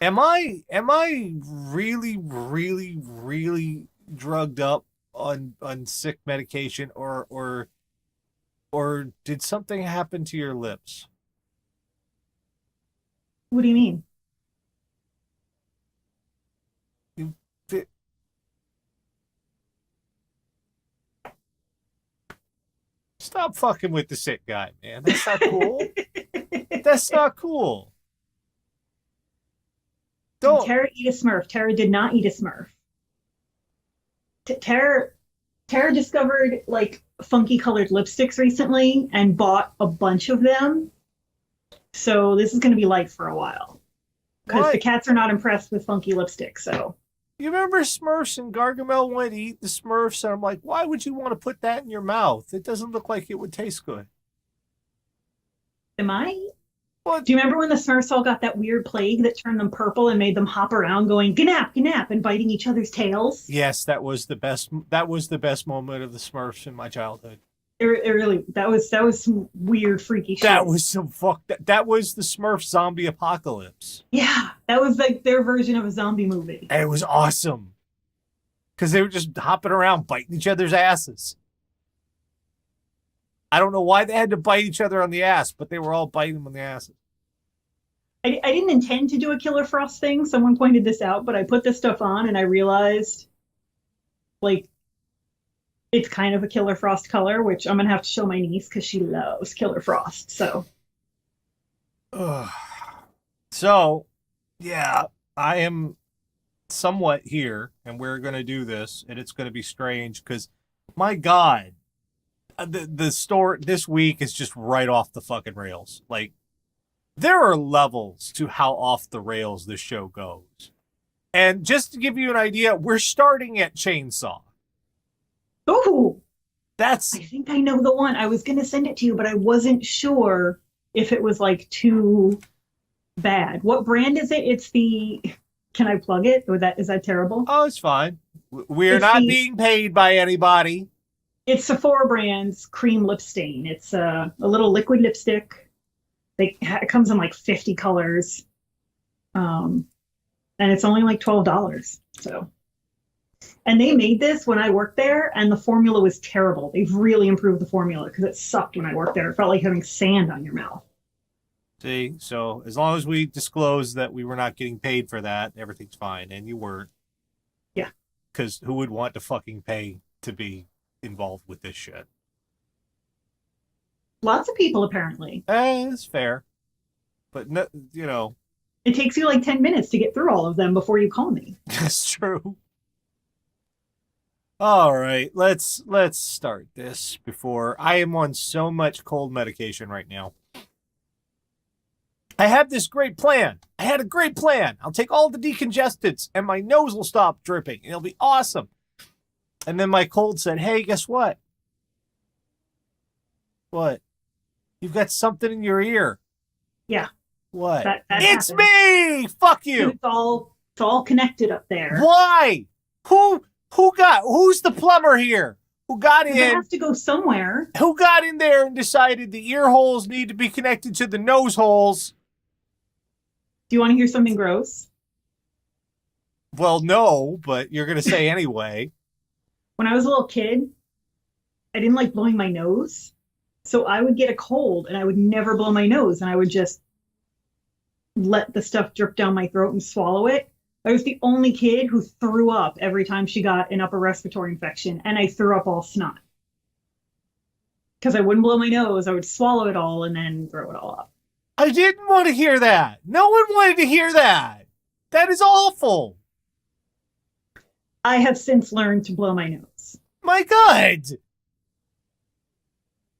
Am I really, really, really drugged up on sick medication, or did something happen to your lips? What do you mean? You, stop fucking with the sick guy, man. That's not cool. That's not cool. Did Don't. Tara eat a Smurf? Tara did not eat a Smurf. Tara discovered like funky colored lipsticks recently and bought a bunch of them. So this is going to be light for a while because the Why? cats are not impressed with funky lipstick. So You remember Smurfs and Gargamel went to eat the Smurfs, and I'm like, why would you want to put that in your mouth? It doesn't look like it would taste good. am I? Well, Do you remember when the Smurfs all got that weird plague that turned them purple and made them hop around going gnap gnap and biting each other's tails? yes, that was the best. That was the best moment of the Smurfs in my childhood. It really that was some weird freaky That shit. was some fuck. That was the Smurf zombie apocalypse. Yeah, that was like their version of a zombie movie. And it was awesome because they were just hopping around, biting each other's asses. I don't know why they had to bite each other on the ass, but they were all biting them on the asses. I didn't intend to do a Killer Frost thing. Someone pointed this out, but I put this stuff on and I realized like it's kind of a Killer Frost color, which I'm gonna have to show my niece because she loves Killer Frost. So Ugh. So, yeah, I am somewhat here, and we're going to do this, and it's going to be strange because, my God, the store this week is just right off the fucking rails. Like, there are levels to how off the rails this show goes. And just to give you an idea, we're starting at Chainsaw. oh, That's I think I know the one. I was gonna send it to you, but I wasn't sure if it was like too bad. What brand is it? It's the can I plug it? Or that is that terrible? oh, it's fine. We're It's not the being paid by anybody. it's Sephora brand's cream lip stain. It's a little liquid lipstick. It comes in like 50 colors. Um, and it's only like $12. So, and they made this when I worked there, and the formula was terrible. They've really improved the formula because it sucked when I worked there. It felt like having sand on your mouth. See, so as long as we disclose that we were not getting paid for that, everything's fine. And you weren't, Yeah, because who would want to fucking pay to be involved with this shit? lots of people apparently. It's fair, but no, you know, It takes you like 10 minutes to get through all of them before you call me. that's true. All right, let's start this before I am on so much cold medication right now. I have this great plan. I had a great plan. I'll take all the decongestants and my nose will stop dripping. It'll be awesome. And then my cold said, hey, guess what? What? You've got something in your ear. Yeah, What? that It's happens. me! Fuck you! It's all connected up there. Why? Who's the plumber here? Who got It in? has to go somewhere. Who got in there and decided the ear holes need to be connected to the nose holes? Do you want to hear something gross? Well, no, but you're going to say anyway. When I was a little kid, I didn't like blowing my nose. So I would get a cold and I would never blow my nose and I would just let the stuff drip down my throat and swallow it. I was the only kid who threw up every time she got an upper respiratory infection, and I threw up all snot. Because I wouldn't blow my nose, I would swallow it all and then throw it all up. I didn't want to hear that. No one wanted to hear that. That is awful. I have since learned to blow my nose. My God.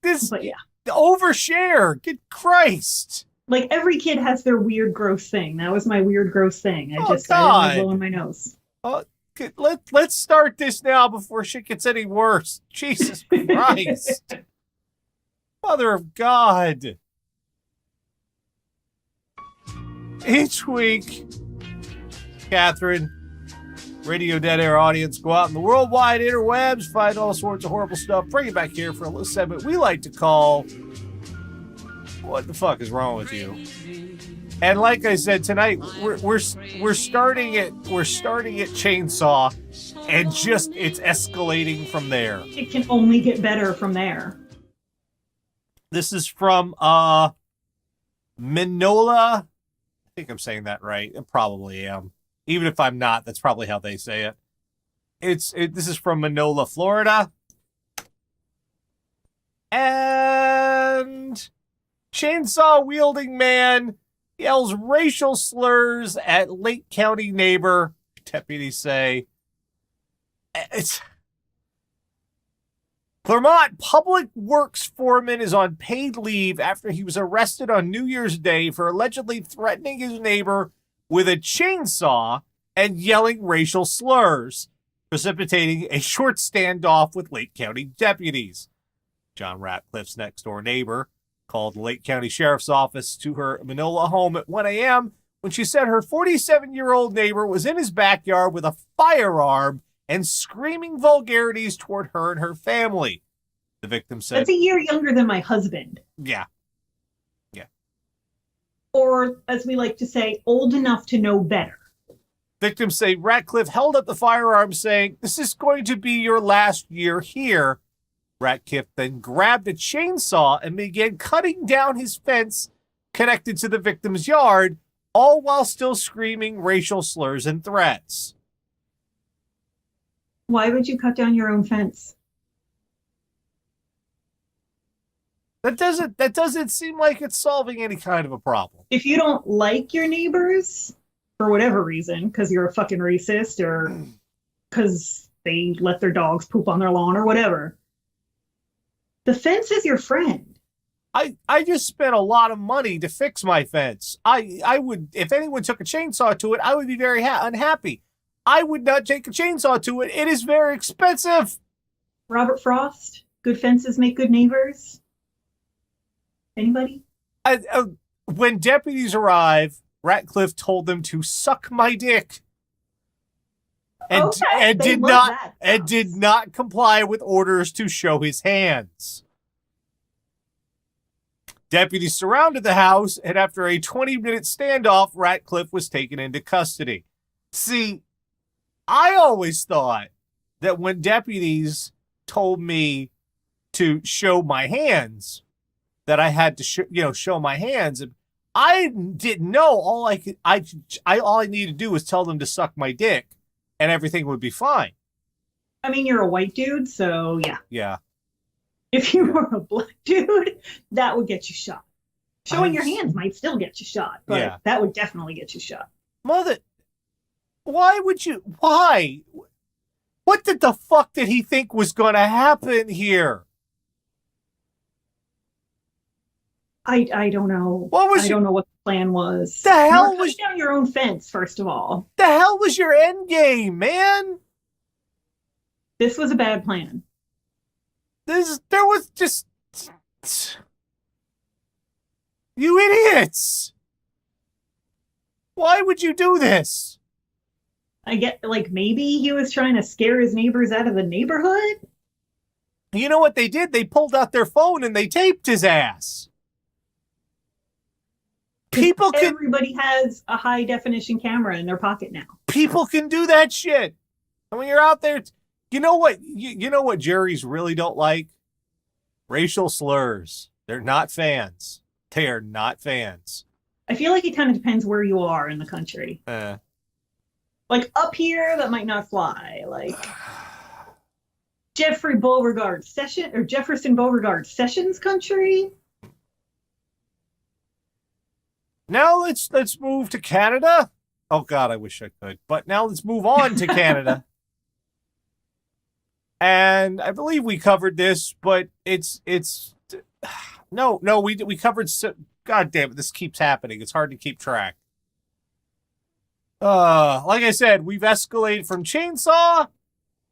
This But yeah, overshare. Good Christ. like every kid has their weird, gross thing. That was my weird, gross thing. I Oh, I didn't like God. blowing my nose. Let's start this now before shit gets any worse. Jesus Christ. Mother of God. Each week, Catherine, Radio Dead Air audience, go out in the worldwide interwebs, find all sorts of horrible stuff, bring it back here for a little segment we like to call What the fuck is wrong with you? And like I said tonight, we're starting at chainsaw, and just it's escalating from there. It can only get better from there. This is from Minola. I think I'm saying that right. I probably am. Even if I'm not, that's probably how they say it. This is from Minola, Florida. And chainsaw-wielding man yells racial slurs at Lake County neighbor, deputies say. Clermont Public Works foreman is on paid leave after he was arrested on New Year's Day for allegedly threatening his neighbor with a chainsaw and yelling racial slurs, precipitating a short standoff with Lake County deputies. John Ratcliffe's next-door neighbor called the Lake County Sheriff's Office to her Minola home at 1 a.m. when she said her 47-year-old neighbor was in his backyard with a firearm and screaming vulgarities toward her and her family. The victim said... That's a year younger than my husband. Yeah. Or, as we like to say, old enough to know better. Victims say Ratcliffe held up the firearm saying, "This is going to be your last year here." Ratcliffe then grabbed a chainsaw and began cutting down his fence connected to the victim's yard, all while still screaming racial slurs and threats. Why would you cut down your own fence? That doesn't seem like it's solving any kind of a problem. If you don't like your neighbors, for whatever reason, because you're a fucking racist or because they let their dogs poop on their lawn or whatever, the fence is your friend. I just spent a lot of money to fix my fence. I would, if anyone took a chainsaw to it, I would be very unhappy. I would not take a chainsaw to it. It is very expensive. Robert Frost, good fences make good neighbors. Anybody? When deputies arrive, Ratcliffe told them to suck my dick. And did not comply with orders to show his hands. Deputies surrounded the house, and after a 20-minute standoff, Ratcliffe was taken into custody. See, I always thought that when deputies told me to show my hands, that I had to show my hands. I didn't know. All I needed to do was tell them to suck my dick, and everything would be fine. I mean, you're a white dude, so yeah. Yeah. If you were a black dude, that would get you shot. Showing your hands might still get you shot, but that would definitely get you shot. Mother, why? What the fuck did he think was going to happen here? I don't know. I don't know what the plan was. The hell was down your own fence, first of all. The hell was your end game, man? This was a bad plan. There was just you idiots. Why would you do this? I get, like, maybe he was trying to scare his neighbors out of the neighborhood? You know what they did? They pulled out their phone and they taped his ass. Everybody has a high definition camera in their pocket now. People can do that shit. And when you're out there, you know what? You know what juries really don't like? Racial slurs. They're not fans. They are not fans. I feel like it kind of depends where you are in the country. Like up here, that might not fly. Like Jefferson Beauregard Sessions country. Now let's move to Canada. Oh God, I wish I could. But now let's move on to Canada. And I believe we covered this, but it's we covered. God damn it, this keeps happening. It's hard to keep track. Like I said, we've escalated from chainsaw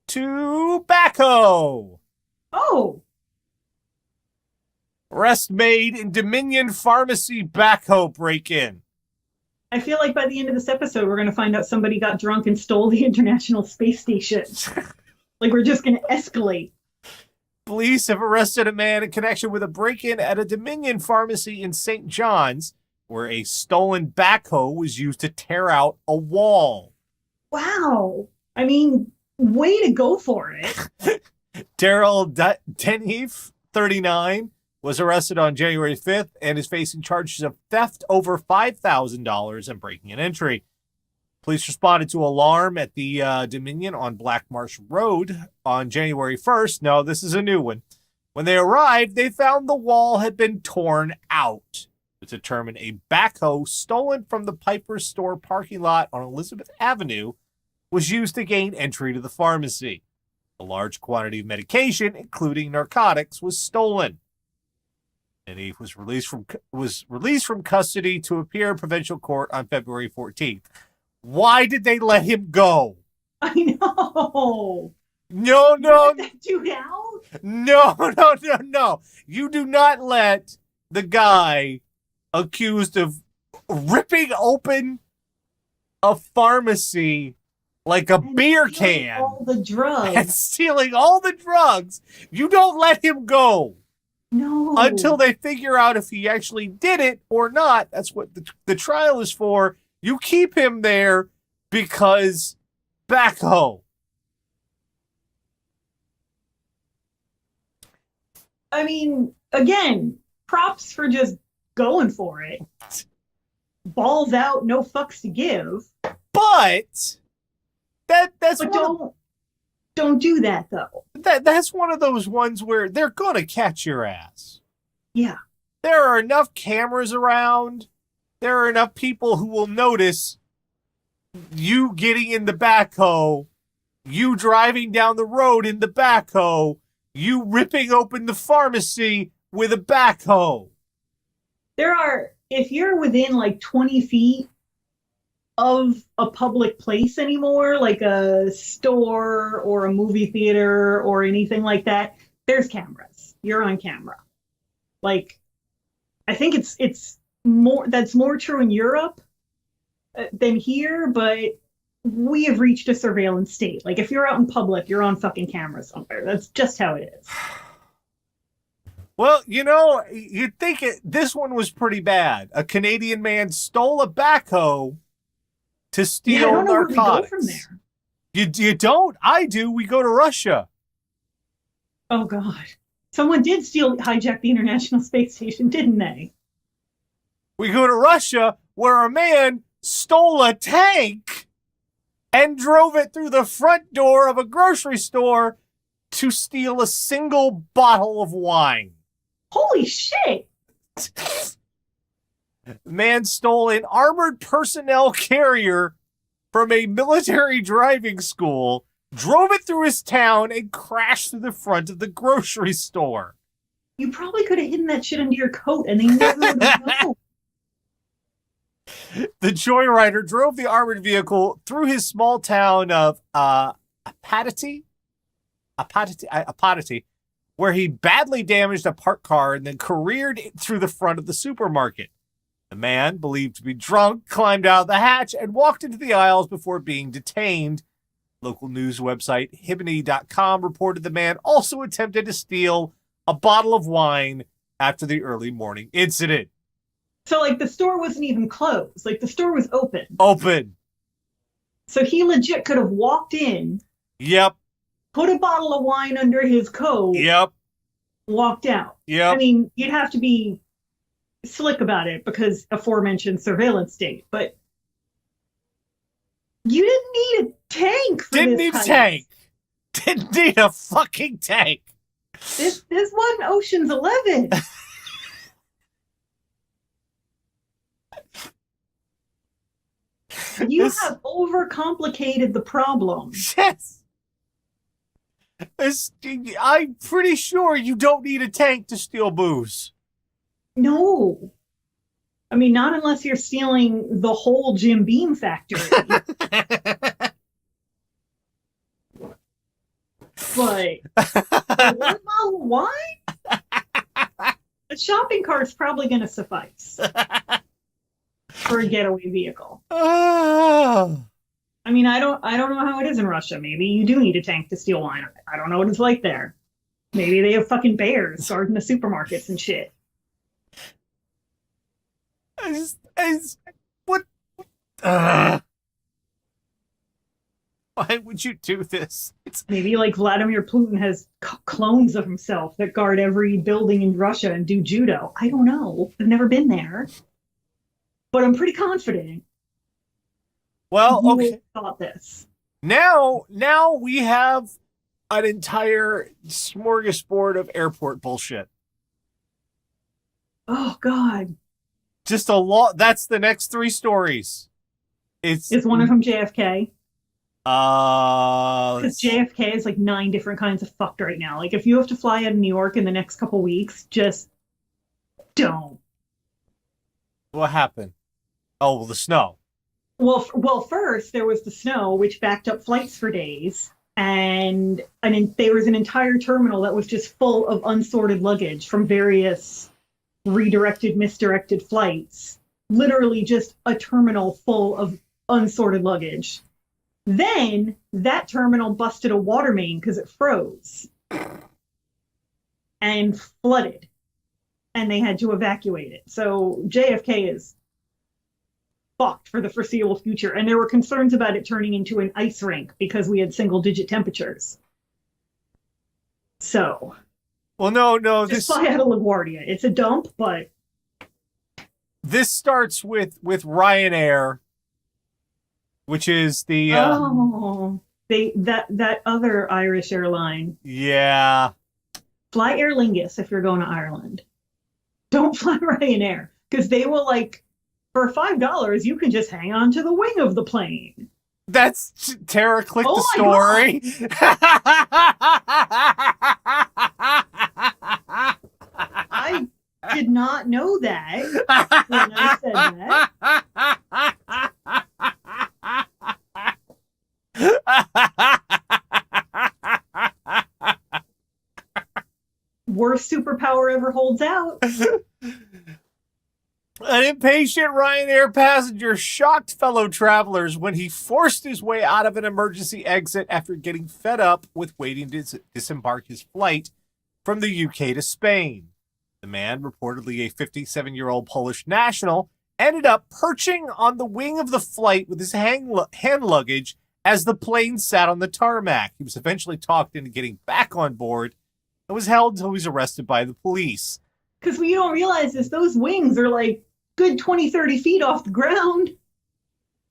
to backhoe. Oh. Arrest made in Dominion Pharmacy backhoe break-in. I feel like by the end of this episode, we're going to find out somebody got drunk and stole the International Space Station. Like, we're just going to escalate. Police have arrested a man in connection with a break-in at a Dominion pharmacy in St. John's, where a stolen backhoe was used to tear out a wall. Wow. I mean, way to go for it. Daryl Denheef, 39, was arrested on January 5th and is facing charges of theft over $5,000 and breaking an entry. Police responded to alarm at the Dominion on Black Marsh Road on January 1st. No, this is a new one. When they arrived, they found the wall had been torn out. It determined a backhoe stolen from the Piper's store parking lot on Elizabeth Avenue was used to gain entry to the pharmacy. A large quantity of medication, including narcotics, was stolen. And he was released from custody to appear in provincial court on February 14th. Why did they let him go? I know. No. Let that dude out? No. You do not let the guy accused of ripping open a pharmacy like a beer can all the drugs and stealing all the drugs. You don't let him go. No. Until they figure out if he actually did it or not. That's what the trial is for. You keep him there because backhoe. I mean, again, props for just going for it. Balls out, no fucks to give. But that's but don't do that though. That's one of those ones where they're gonna catch your ass. Yeah. There are enough cameras around. There are enough people who will notice you getting in the backhoe, you driving down the road in the backhoe, you ripping open the pharmacy with a backhoe. If you're within like 20 feet of a public place anymore, like a store or a movie theater or anything like that, there's cameras. You're on camera. Like, I think it's more, that's more true in Europe than here, but we have reached a surveillance state. Like, if you're out in public, you're on fucking camera somewhere. That's just how it is. Well, you'd think this one was pretty bad. A Canadian man stole a backhoe to steal I don't know narcotics. Where we go from there. You don't? I do. We go to Russia. Oh, God. Someone did hijack the International Space Station, didn't they? We go to Russia, where a man stole a tank and drove it through the front door of a grocery store to steal a single bottle of wine. Holy shit! Man stole an armored personnel carrier from a military driving school, drove it through his town, and crashed through the front of the grocery store. You probably could have hidden that shit under your coat and they never would have known. The joyrider drove the armored vehicle through his small town of Apatity, where he badly damaged a parked car and then careered through the front of the supermarket. The man, believed to be drunk, climbed out of the hatch and walked into the aisles before being detained. Local news website Hibony.com reported the man also attempted to steal a bottle of wine after the early morning incident. So, like, the store wasn't even closed. Like, the store was open. Open. So he legit could have walked in. Yep. Put a bottle of wine under his coat. Yep. Walked out. Yep. I mean, you'd have to be slick about it because aforementioned surveillance state. But you didn't need a tank for Didn't this need a tank. Didn't need a fucking tank. This wasn't Ocean's 11. You have overcomplicated the problem. Yes. I'm pretty sure you don't need a tank to steal booze. No. I mean, not unless you're stealing the whole Jim Beam factory. But one bottle of wine? A shopping cart's probably going to suffice for a getaway vehicle. I mean, I don't know how it is in Russia. Maybe you do need a tank to steal wine. I don't know what it's like there. Maybe they have fucking bears guarding the supermarkets and shit. What? Uh, why would you do this? Maybe like Vladimir Putin has clones of himself that guard every building in Russia and do judo. I don't know. I've never been there, but I'm pretty confident. Well, You okay. thought this. Now we have an entire smorgasbord of airport bullshit. Oh God. Just a lot. That's the next 3 stories. Is one of them JFK? Because Let's see. JFK is like 9 different kinds of fucked right now. Like if you have to fly out of New York in the next couple weeks, just don't. What happened? Oh, well, the snow. Well, first there was the snow, which backed up flights for days, and there was an entire terminal that was just full of unsorted luggage from various redirected, misdirected flights. Literally, just a terminal full of unsorted luggage. Then that terminal busted a water main because it froze and flooded, and they had to evacuate it. So JFK is fucked for the foreseeable future. And there were concerns about it turning into an ice rink because we had single digit temperatures. So, well, no, just fly out of LaGuardia. It's a dump, but this starts with Ryanair, which is the that other Irish airline. Yeah. Fly Aer Lingus if you're going to Ireland. Don't fly Ryanair because they will like. For $5, you can just hang on to the wing of the plane. That's Tara. Click the story. I did not know that when I said that. Worst superpower ever holds out. An impatient Ryanair passenger shocked fellow travelers when he forced his way out of an emergency exit after getting fed up with waiting to disembark his flight from the UK to Spain. The man, reportedly a 57-year-old Polish national, ended up perching on the wing of the flight with his hand luggage as the plane sat on the tarmac. He was eventually talked into getting back on board and was held until he was arrested by the police. Because what you don't realize is those wings are like good 20, 30 feet off the ground.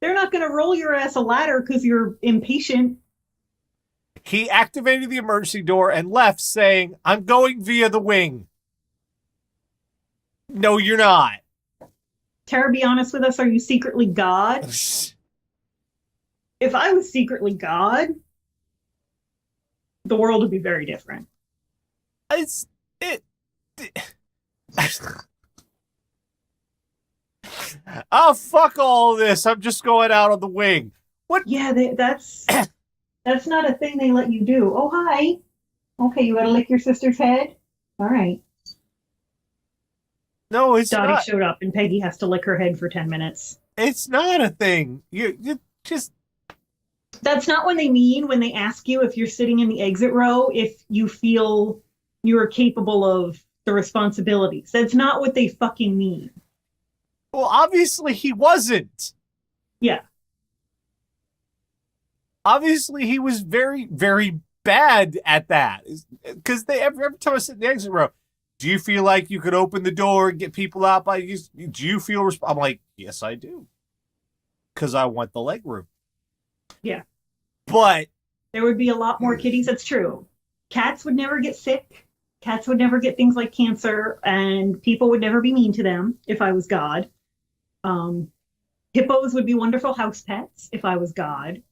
They're not going to roll your ass a ladder because you're impatient. He activated the emergency door and left, saying, "I'm going via the wing." No, you're not. Tara, be honest with us. Are you secretly God? If I was secretly God, the world would be very different. Oh, fuck all of this. I'm just going out on the wing. What? Yeah, that's not a thing they let you do. Oh, hi. Okay, you gotta lick your sister's head? All right. No, it's Dottie not. showed up and Peggy has to lick her head for 10 minutes. It's not a thing. You just... That's not what they mean when they ask you if you're sitting in the exit row, if you feel you are capable of the responsibilities. That's not what they fucking mean. Well, obviously he wasn't. Yeah. Obviously he was very, very bad at that. Because every time I sit in the exit row, do you feel like you could open the door and get people out by you? Do you feel I'm like, yes, I do. Because I want the leg room. Yeah. But there would be a lot more kitties. That's true. Cats would never get sick. Cats would never get things like cancer, and people would never be mean to them if I was God. Hippos would be wonderful house pets if I was God.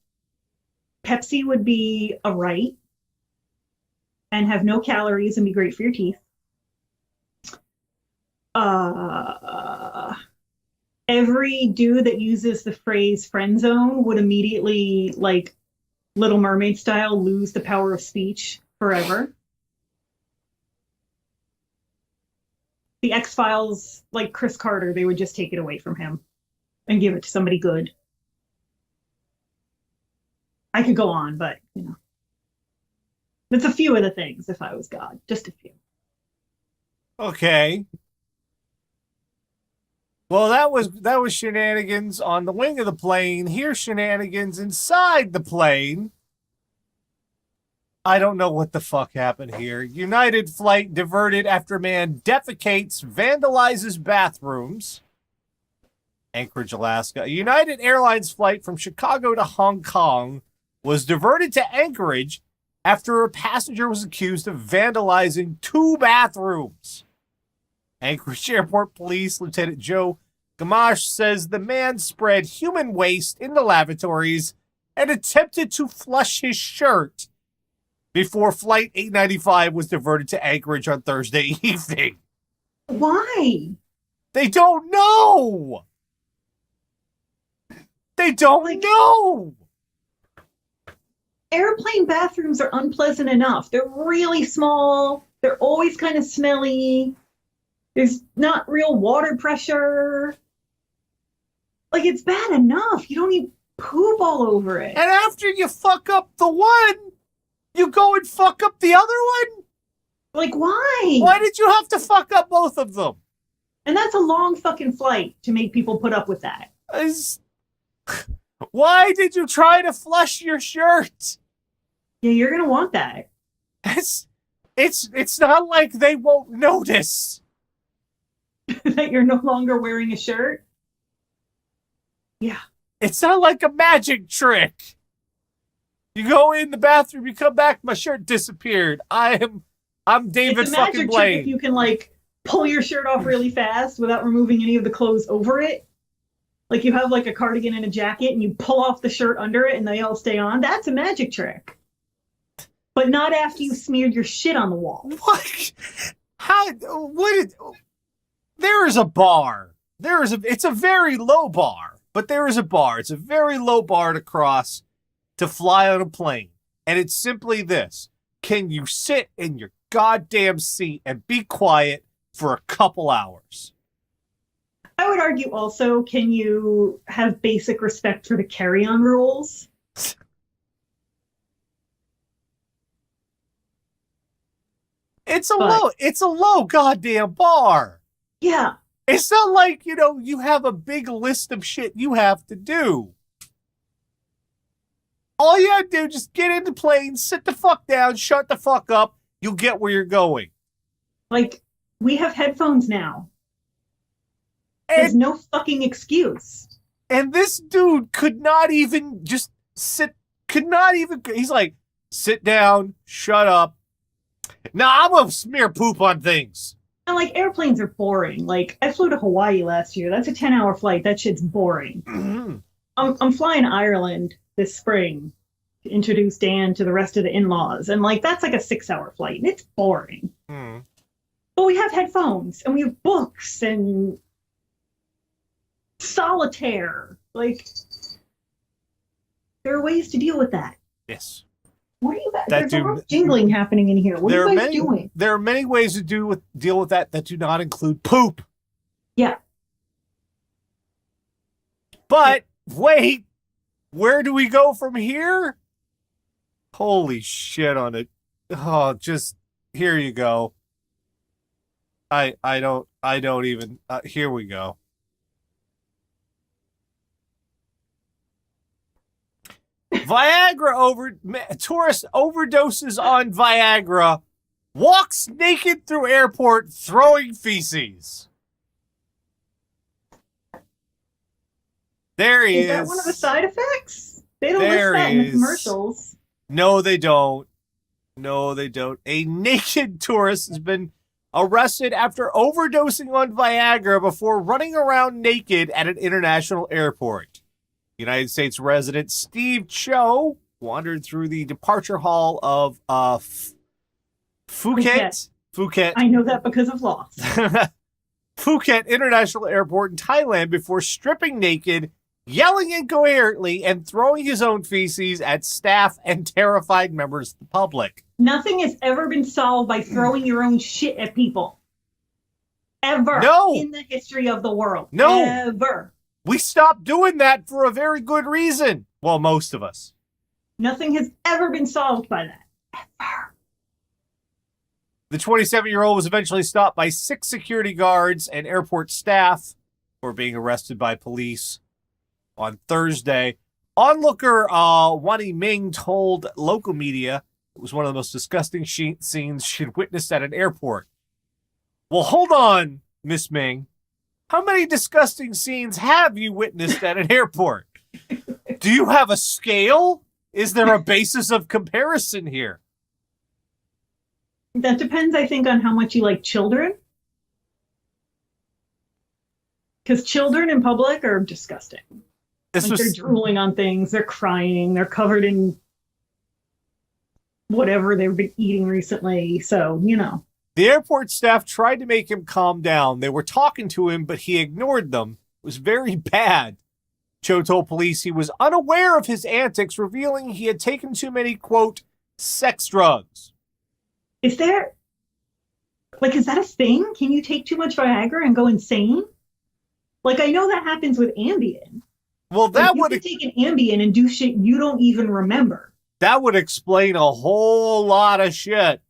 Pepsi would be a right and have no calories and be great for your teeth. Every dude that uses the phrase friend zone would immediately, like Little Mermaid style, lose the power of speech forever. The X-Files, like Chris Carter, they would just take it away from him and give it to somebody good. I could go on, but, you know. That's a few of the things if I was God. Just a few. Okay. Well, that was shenanigans on the wing of the plane. Here's shenanigans inside the plane. I don't know what the fuck happened here. United flight diverted after man defecates, vandalizes bathrooms. Anchorage, Alaska. A United Airlines flight from Chicago to Hong Kong was diverted to Anchorage after a passenger was accused of vandalizing 2 bathrooms. Anchorage Airport Police Lieutenant Joe Gamache says the man spread human waste in the lavatories and attempted to flush his shirt before Flight 895 was diverted to Anchorage on Thursday evening. Why? They don't know! They don't know! Airplane bathrooms are unpleasant enough. They're really small. They're always kind of smelly. There's not real water pressure. Like, it's bad enough. You don't need poop all over it. And after you fuck up the one, you go and fuck up the other one? Like, why? Why did you have to fuck up both of them? And that's a long fucking flight to make people put up with that. Why did you try to flush your shirt? Yeah, you're gonna want that. It's not like they won't notice. That you're no longer wearing a shirt. Yeah. It's not like a magic trick. You go in the bathroom, you come back, my shirt disappeared. I'm David it's a fucking magic Blaine. trick if you can like pull your shirt off really fast without removing any of the clothes over it. Like you have like a cardigan and a jacket and you pull off the shirt under it and they all stay on. That's a magic trick. But not after you smeared your shit on the wall. What? How? What? There is a bar. It's a very low bar, but there is a bar. It's a very low bar to cross to fly on a plane. And it's simply this. Can you sit in your goddamn seat and be quiet for a couple hours? I would argue also, can you have basic respect for the carry-on rules? It's a low goddamn bar. Yeah. It's not like, you have a big list of shit you have to do. All you have to do, just get in the plane, sit the fuck down, shut the fuck up, you'll get where you're going. Like, we have headphones now. There's no fucking excuse. And this dude could not even just he's like, sit down, shut up. Now I'm gonna smear poop on things. And like, airplanes are boring. Like, I flew to Hawaii last year. That's a 10-hour flight. That shit's boring. Mm-hmm. I'm flying to Ireland this spring to introduce Dan to the rest of the in-laws. And like, that's like a 6-hour flight. And it's boring. Mm. But we have headphones and we have books and solitaire. Like, there are ways to deal with that. Yes. What are you guys? There's a lot of jingling happening in here. What are you guys doing? There are many ways to deal with that do not include poop. Yeah. But wait, where do we go from here? Holy shit on it. Oh, just here you go. I don't even here we go. Tourist overdoses on Viagra, walks naked through airport throwing feces. There he is. Is that one of the side effects? They don't list that in the commercials. No, they don't. No, they don't. A naked tourist has been arrested after overdosing on Viagra before running around naked at an international airport. United States resident Steve Cho wandered through the departure hall of Phuket. I know that because of Lost. Phuket International Airport in Thailand before stripping naked, yelling incoherently, and throwing his own feces at staff and terrified members of the public. Nothing has ever been solved by throwing your own shit at people. Ever. No. In the history of the world. No. Ever. We stopped doing that for a very good reason. Well, most of us. Nothing has ever been solved by that. Ever. The 27-year-old was eventually stopped by 6 security guards and airport staff for being arrested by police on Thursday. Onlooker Wani Ming told local media it was one of the most disgusting scenes she'd witnessed at an airport. Well, hold on, Miss Ming. How many disgusting scenes have you witnessed at an airport? Do you have a scale? Is there a basis of comparison here? That depends, I think, on how much you like children. Because children in public are disgusting. They're drooling on things, they're crying, they're covered in whatever they've been eating recently. So, you know. The airport staff tried to make him calm down. They were talking to him, but he ignored them. It was very bad. Cho told police he was unaware of his antics, revealing he had taken too many, quote, sex drugs. Is that a thing? Can you take too much Viagra and go insane? Like, I know that happens with Ambien. Well, that would take an Ambien and do shit you don't even remember. That would explain a whole lot of shit.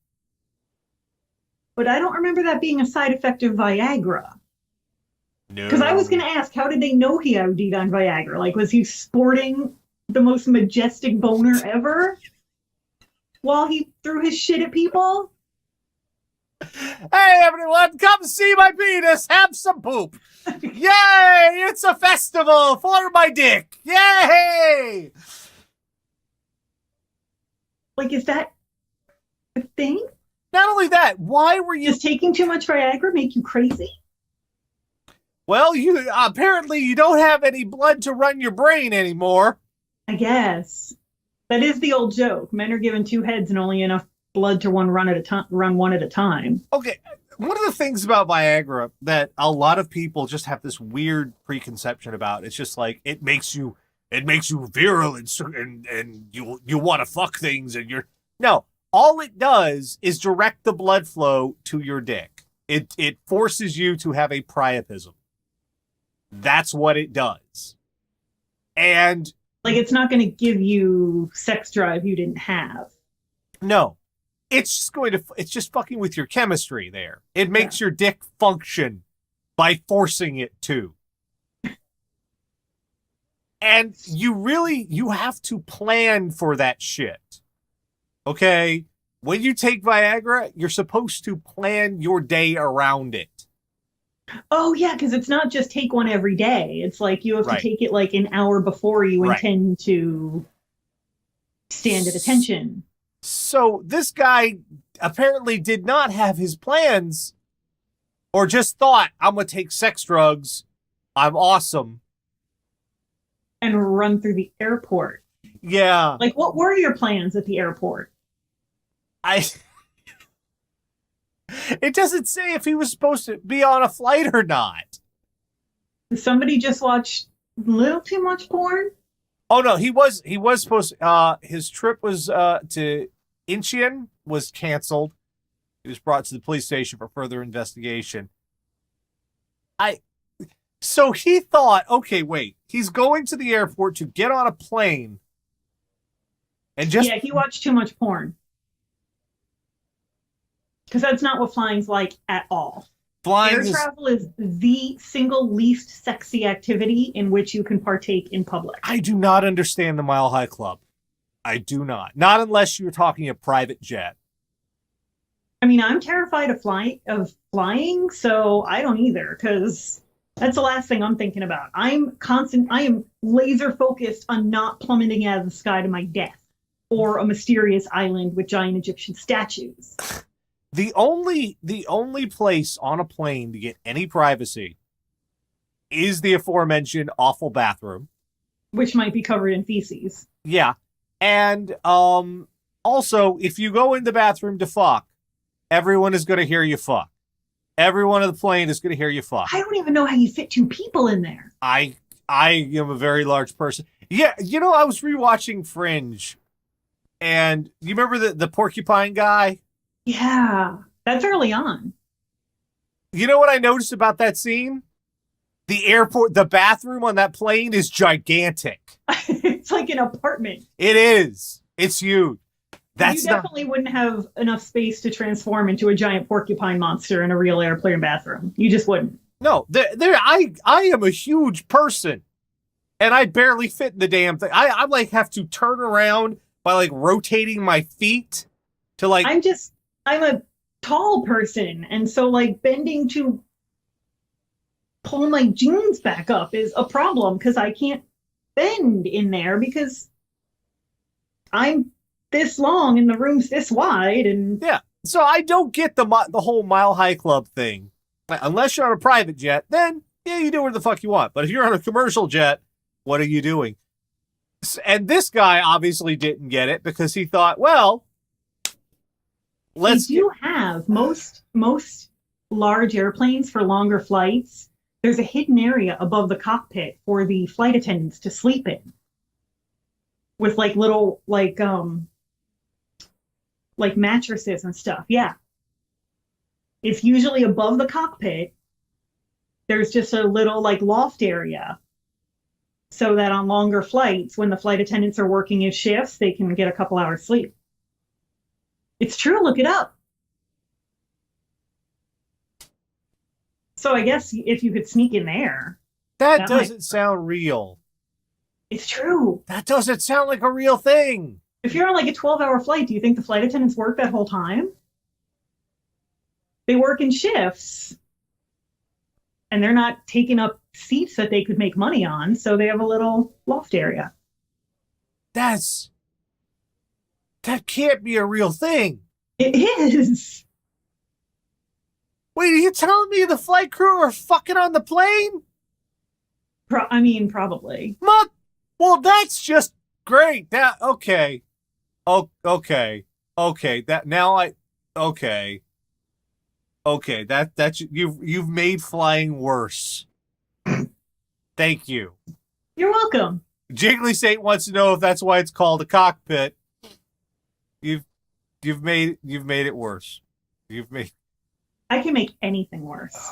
But I don't remember that being a side effect of Viagra. No. Because I was going to ask, how did they know he OD'd on Viagra? Like, was he sporting the most majestic boner ever while he threw his shit at people? Hey, everyone, come see my penis. Have some poop. Yay! It's a festival for my dick. Yay! Like, is that a thing? Not only that, why were you... Does taking too much Viagra make you crazy? Well, you apparently you don't have any blood to run your brain anymore. I guess. That is the old joke. Men are given 2 heads and only enough blood to run one at a time. Okay, one of the things about Viagra that a lot of people just have this weird preconception about, it's just like it makes you virile and you want to fuck things and you're... No, all it does is direct the blood flow to your dick. It forces you to have a priapism. That's what it does. And like, it's not going to give you sex drive you didn't have. No. It's just fucking with your chemistry there. It makes your dick function by forcing it to. And you have to plan for that shit. Okay? When you take Viagra, you're supposed to plan your day around it. Oh, yeah, because it's not just take one every day. It's like you have to take it like an hour before you intend to stand at attention. So this guy apparently did not have his plans or just thought, I'm going to take sex drugs. I'm awesome. And run through the airport. Yeah. Like, what were your plans at the airport? It doesn't say if he was supposed to be on a flight or not. Somebody just watched a little too much porn? Oh, no, he was supposed to, his trip was to Incheon was canceled. He was brought to the police station for further investigation. So he thought, okay, wait, he's going to the airport to get on a plane and just... Yeah, he watched too much porn. Because that's not what flying's like at all. Air travel is the single least sexy activity in which you can partake in public. I do not understand the Mile High Club. I do not. Not unless you're talking a private jet. I mean, I'm terrified of flying, so I don't either, because that's the last thing I'm thinking about. I am laser focused on not plummeting out of the sky to my death or a mysterious island with giant Egyptian statues. The only place on a plane to get any privacy is the aforementioned awful bathroom, which might be covered in feces. Yeah. And also, if you go in the bathroom to fuck, everyone is going to hear you fuck. Everyone on the plane is going to hear you fuck. I don't even know how you fit 2 people in there. I am a very large person. Yeah, you know, I was rewatching Fringe, and you remember the porcupine guy? Yeah, that's early on. You know what I noticed about that scene? The bathroom on that plane is gigantic. It's like an apartment. It is. It's huge. You That's not. definitely wouldn't have enough space to transform into a giant porcupine monster in a real airplane bathroom. You just wouldn't. No, I am a huge person, and I barely fit in the damn thing. I like have to turn around by like rotating my feet to like. I'm a tall person, and so like bending to pull my jeans back up is a problem because I can't bend in there because I'm this long and the room's this wide, and Yeah, so I don't get the whole Mile High Club thing. Unless you're on a private jet, then yeah, you do whatever the fuck you want. But if you're on a commercial jet, what are you doing? And this guy obviously didn't get it because he thought, well, let's they do have most large airplanes for longer flights. There's a hidden area above the cockpit for the flight attendants to sleep in, with like little like mattresses and stuff. Yeah, it's usually above the cockpit. There's just a little like loft area so that on longer flights, when the flight attendants are working in shifts, they can get a couple hours sleep. It's true. Look it up. So I guess if you could sneak in there. that doesn't sound real. It's true. That doesn't sound like a real thing. If you're on like a 12-hour flight, do you think the flight attendants work that whole time? They work in shifts. And they're not taking up seats that they could make money on, so they have a little loft area. That can't be a real thing. It is. Wait, are you telling me the flight crew are fucking on the plane? Probably. Well, that's just great. Okay. Oh, okay. That now okay. Okay, that's you've made flying worse. Thank you. You're welcome. Jiggly Saint wants to know if that's why it's called a cockpit. You've made it worse. I can make anything worse.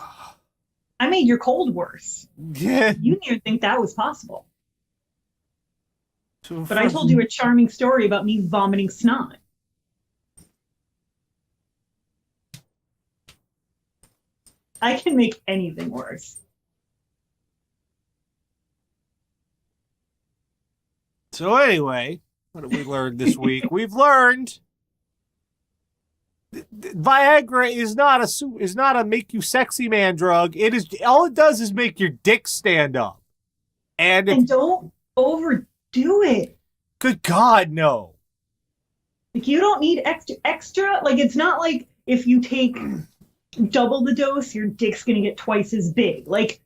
I made your cold worse. Yeah. You didn't think that was possible. But I told you a charming story about me vomiting snot. I can make anything worse. So anyway, what have we learned this week? We've learned Viagra is not a make you sexy man drug. It is all it does is make your dick stand up. And don't overdo it. Good God, no. Like you don't need extra. Like it's not like if you take double the dose, your dick's gonna get twice as big. Like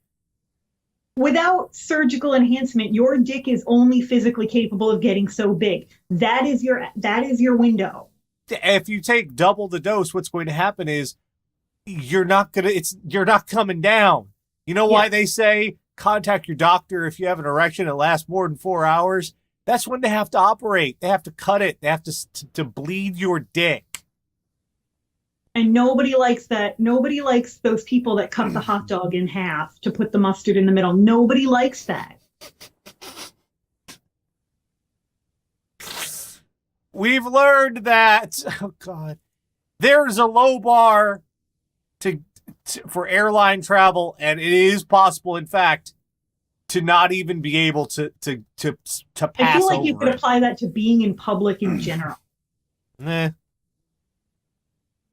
without surgical enhancement, your dick is only physically capable of getting so big. That is your window. If you take double the dose, what's going to happen is you're not coming down. You know why they say contact your doctor if you have an erection that lasts more than 4 hours? That's when they have to operate. They have to cut it. They have to bleed your dick. And nobody likes that. Nobody likes those people that cut the hot dog in half to put the mustard in the middle. Nobody likes that. We've learned that, oh God, there's a low bar for airline travel, and it is possible, in fact, to not even be able to pass. I feel like you could it. apply that to being in public in general. Nah.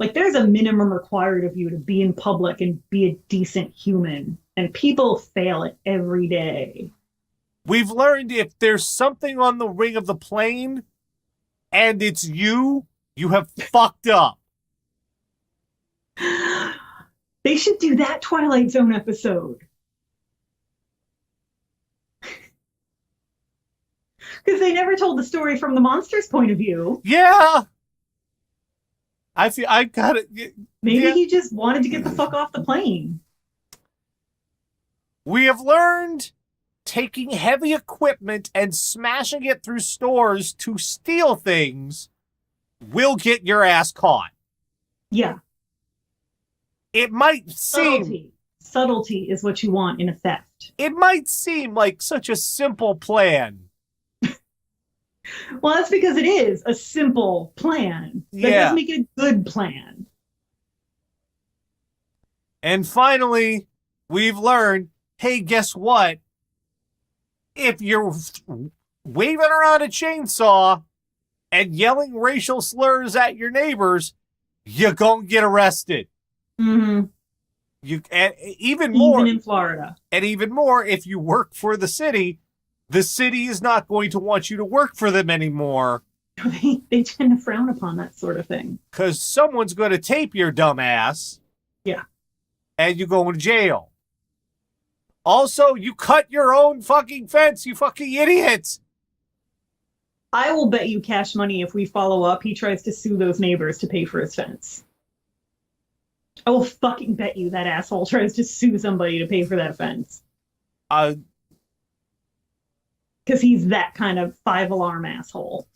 Like there's a minimum required of you to be in public and be a decent human, and people fail it every day. We've learned if there's something on the wing of the plane and it's you have fucked up. They should do that Twilight Zone episode. Because they never told the story from the monster's point of view. Yeah. I got it. Maybe he just wanted to get the fuck off the plane. We have learned taking heavy equipment and smashing it through stores to steal things will get your ass caught. Yeah. It might seem... Subtlety is what you want in a theft. It might seem like such a simple plan. Well, that's because it is a simple plan. That Yeah. doesn't make it a good plan. And finally, we've learned, hey, guess what? If you're waving around a chainsaw and yelling racial slurs at your neighbors, you're going to get arrested. Mm-hmm. And even more, Even in Florida. and even more, if you work for the city is not going to want you to work for them anymore. They tend to frown upon that sort of thing. Because someone's going to tape your dumb ass. Yeah. And you go to jail. Also, you cut your own fucking fence, you fucking idiots. I will bet you cash money if we follow up, he tries to sue those neighbors to pay for his fence. I will fucking bet you that asshole tries to sue somebody to pay for that fence. Because he's that kind of 5-alarm asshole.